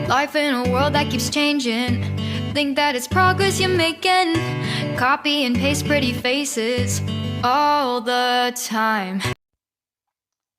Life in a world that keeps changing. Think that it's progress you're making. Copy and paste pretty faces all the time.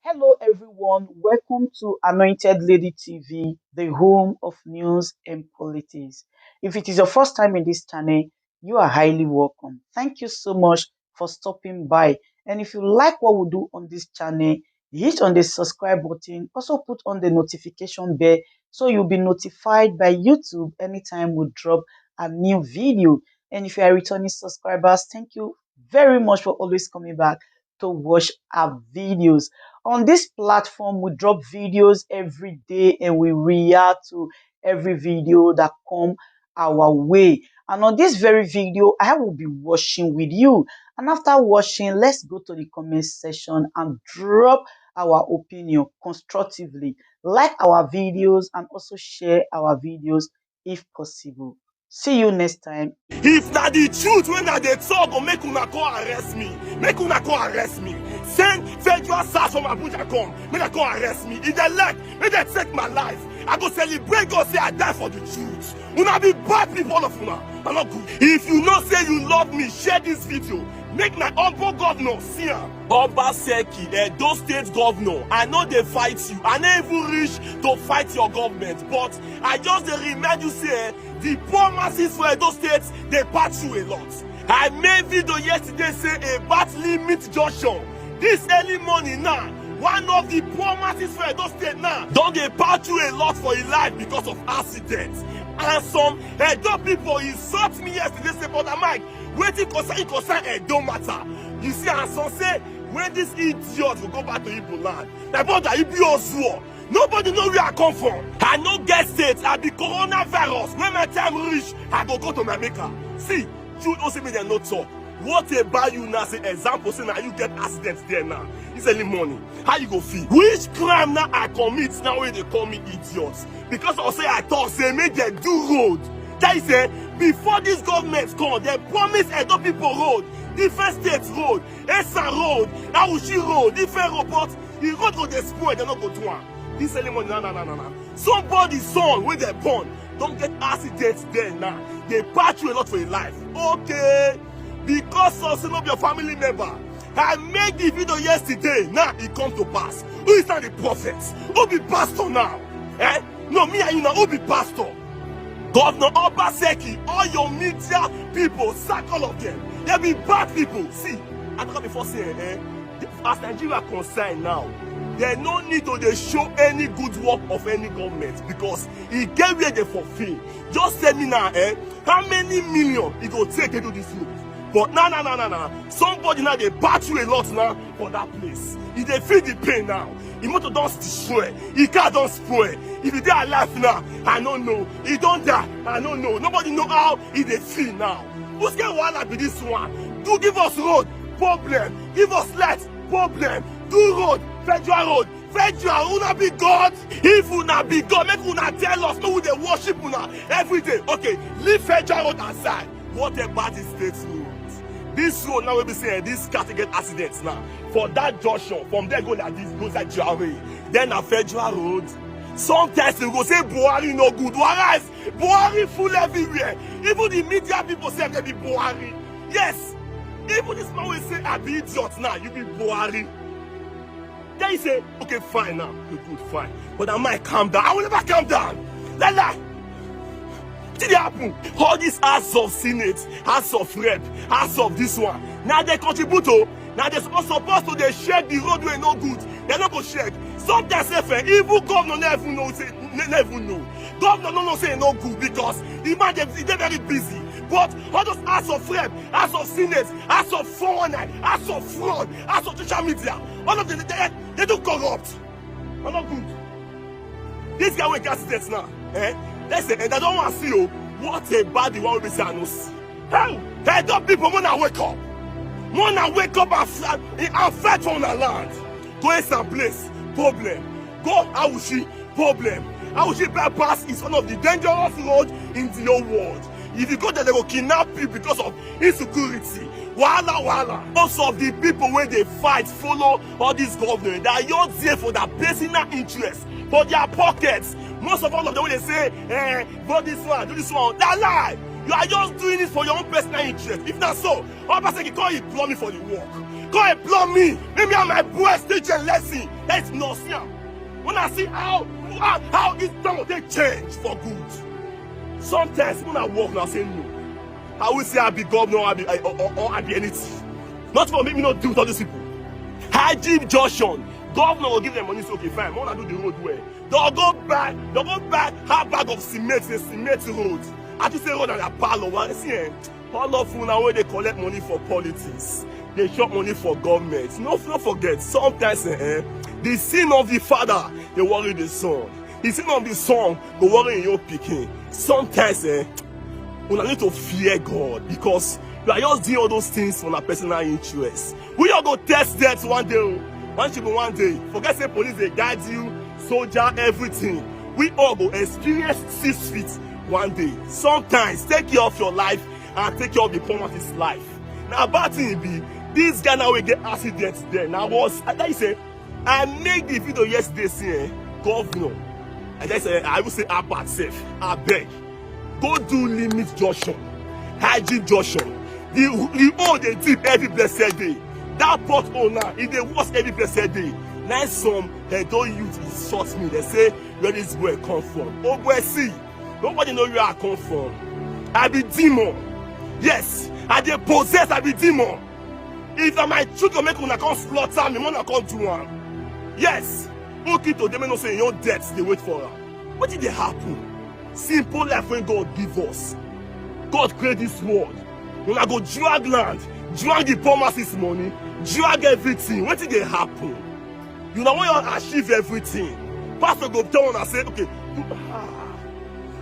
Hello everyone, welcome to Anointed Lady TV, the home of news and politics. If it is your first time in this channel, you are highly welcome. Thank you so much for stopping by. And if you like what we do on this channel, hit on the subscribe button, also put on the notification bell so you'll be notified by YouTube anytime we drop a new video. And if you are returning subscribers, thank you very much for always coming back to watch our videos. On this platform, we drop videos every day and we react to every video that come our way. And on this very video, I will be watching with you. And after watching, let's go to the comment section and drop our opinion constructively. Like our videos and also share our videos if possible. See you next time. If na the truth when I dey talk, or make una come arrest me. Make una come arrest me. Send federal SARS from Abuja come. Make they come arrest me. If they like, make they take my life. I go celebrate God say I die for the truth. Una be bad people, all of una. I'm not good. If you know say you love me, share this video. Make my humble governor see am. Obaseki, Edo State governor. I know they fight you. I never even reach to fight your government. But I just dey remind you say the poor masses for Edo State, they pass you a lot. I made video yesterday say a bat limit junction. This early morning now, one of the poor masses for Edo State now, don't they pass you a lot for your life because of accidents. And some Edo people insult me yesterday say, but Mike, waiting concern Edo matter. You see, and some say, when this idiot will go back to Igbo land, my brother, you be also. Nobody know where I come from. I no get state. I be coronavirus. When my time reach, I go to my maker. See, you don't see me there no talk. What about you now? Say example, say now you get accidents there now. It's early morning. How you go feel? Which crime now I commit now when they call me idiots? Because I say I thought say make them do road. That is say before this government come, they promise Edo people road, different states road, Esa road, Awushi road, different road, but the road go dey spoil, they not go to one. This early morning, no. Somebody's son when they're born don't get accidents there now. They patch you a lot for your life. Okay, because of some of your family member. I made the video yesterday. Now it comes to pass. Who is not the prophet? Who be pastor now? Eh? No, me and you now. Who be pastor? Governor Obaseki, all your media people, sack all of them. They be bad people. See, I talk before saying, as Nigeria concerned now, there no need to they show any good work of any government because it get where they fulfill. Just tell me now, how many million it will take to do this road? But no. Somebody now they bat you a lot now for that place. If they feel the pain now, the motor don't destroy, the car don't spoil. If you die alive now, I don't know. He don't die, I don't know. Nobody know how he they feel now. Who's get Wàhàla be this one? Do give us road, problem. Give us light, problem. Do road, federal road. Federal, una be God. If una be God, make una tell us no they worship una every day. Okay, leave federal road aside. What about the state road? This road now will be saying this car to get accidents now. For that junction, from there go like this, goes like Jaway. Then a federal road. Sometimes they go say Buhari no good. Whereas Buhari full everywhere. Even the media people say they be Buhari. Yes. Even this man will say I be idiot now. You be Buhari. Then he say, okay, fine now. Good, fine. But I might calm down. I will never calm down. Lala. What did happen? All these House of Senate, House of Rep, House of this one. Now they contribute to. Now they're supposed to they shake the road where no good. They're not going to shake. Sometimes even governor never know. Never know. Governor no say no good because the man they're very busy. But all those House of Rep, House of Senate, House of 419, House of fraud, House of social media, all of them they do corrupt. I'm not good. This guy will get accidents now. They say, and I don't want to see you. What about the one we be saying I no see? Hell, head up people wanna wake up. Wanna wake up and fight for our land. Go some place, problem. Go Awushi, problem. Awushi bypass is one of the dangerous roads in the whole world. If you go there, they will kidnap you because of insecurity. Wàhàla. Most of the people where they fight follow all these governors. They are just there for their personal interest, for their pockets. Most of all of them, when they say, vote this one, do this one, that lie. You are just doing it for your own personal interest. If not so, Obaseki, come employ me for the work. Come employ me. Maybe I'm my Buŕśt teaching lesson. That's nonsense. When I see how this time will take change for good. Sometimes when I walk now, I say no. I will say I be governor or I be anything. Not for me not do with all these people. Hajib Joshon, governor will give them money, so okay, fine. I want to do the road well. They'll go back half bag of cement, the cement road. I just say road and a palo. See, all of you now when they collect money for politics, they shop money for government. No, don't forget, sometimes the sin of the father, they worry the son. The sin of the son, they worry in your picking. Sometimes we need to fear God because you are just doing all those things for a personal interest. We all go test that one day. One day. Forget say police, they guide you, soldier, everything. We all go experience 6 feet one day. Sometimes take care of your life and take care of the promised life. Now, bad thing be, this guy now will get accidents there. Now, I say, I made the video yesterday saying, governor. And I say, I will say, apart safe. I beg. Go do limit Joshua. Hygiene Joshua. The all they did every blessed day. That pothole now, if they wash every blessed day. Now some, they don't use insult me. They say, where this boy come from? Oh boy, see. Nobody know where I come from. I be demon. Yes, I dey possess, I be demon. If my children make una come slaughter me, I come do one. Yes, okay to them and say your debts, they wait for her. What did they happen? Simple life when God give us. God create this world. When I go drag land, drag the promises money, drag everything. What did they happen? You know when you achieve everything. Pastor go tell and say, okay,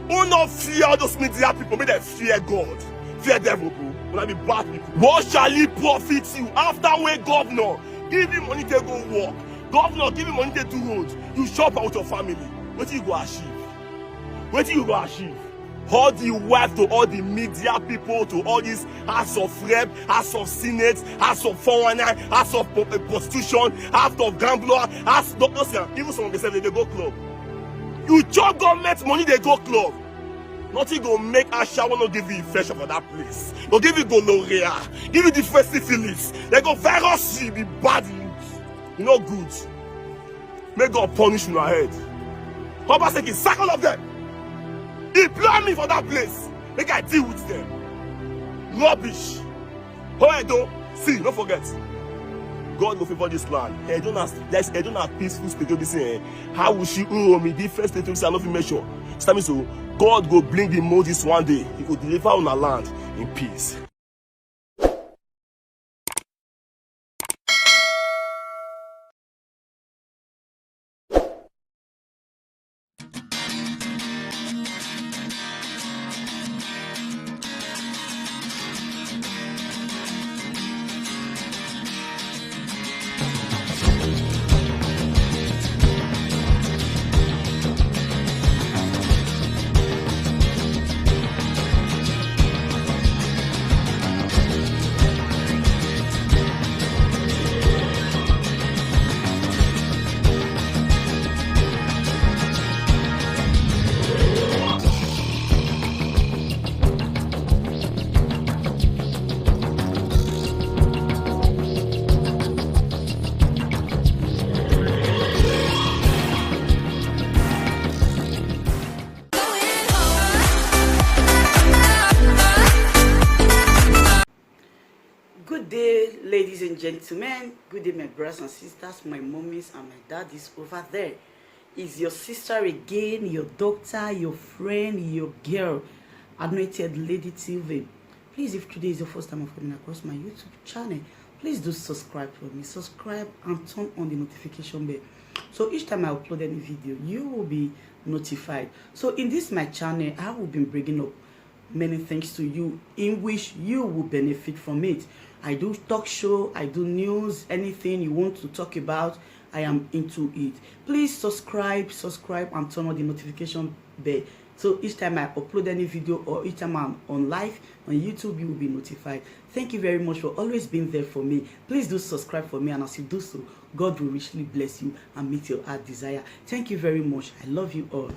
who not fear those media people, make them fear God. Fear devil, bro. When I be bad people. What shall he profit you after when governor give him money to go work? Governor give him money to do roads. You shop out your family. What do you go achieve? What do you go achieve? All the wealth to all the media people, to all these House of Rep, House of Senate, House of 419, House of prostitution, House of gambler, House of doctors, even some of them say they go club. You chop government money, they go club. Nothing go make Asha want to give you infection for that place. They'll give you gonorrhea, give you the first syphilis. They go virus you, be bad. You know good. May God punish you ahead. Obaseki, sack all of them. Employ me for that place. Make I deal with them. Rubbish. Howedo, see, don't forget. God will favor this land. I don't have peaceful state. How will she owe me the first state I not measure? So God will bring the Moses one day. He will deliver on our land in peace. Good day, ladies and gentlemen. Good day, my brothers and sisters, my mommies and my daddies over there. Is your sister again, your doctor, your friend, your girl, Anointed Lady TV. Please, if today is your first time of coming across my YouTube channel, please do subscribe for me. Subscribe and turn on the notification bell. So each time I upload any video, you will be notified. So in this my channel, I will be bringing up many things to you in which you will benefit from it. I do talk show, I do news, anything you want to talk about, I am into it. Please subscribe and turn on the notification bell. So each time I upload any video or each time I'm on live on YouTube, you will be notified. Thank you very much for always being there for me. Please do subscribe for me, and as you do so, God will richly bless you and meet your heart desire. Thank you very much. I love you all.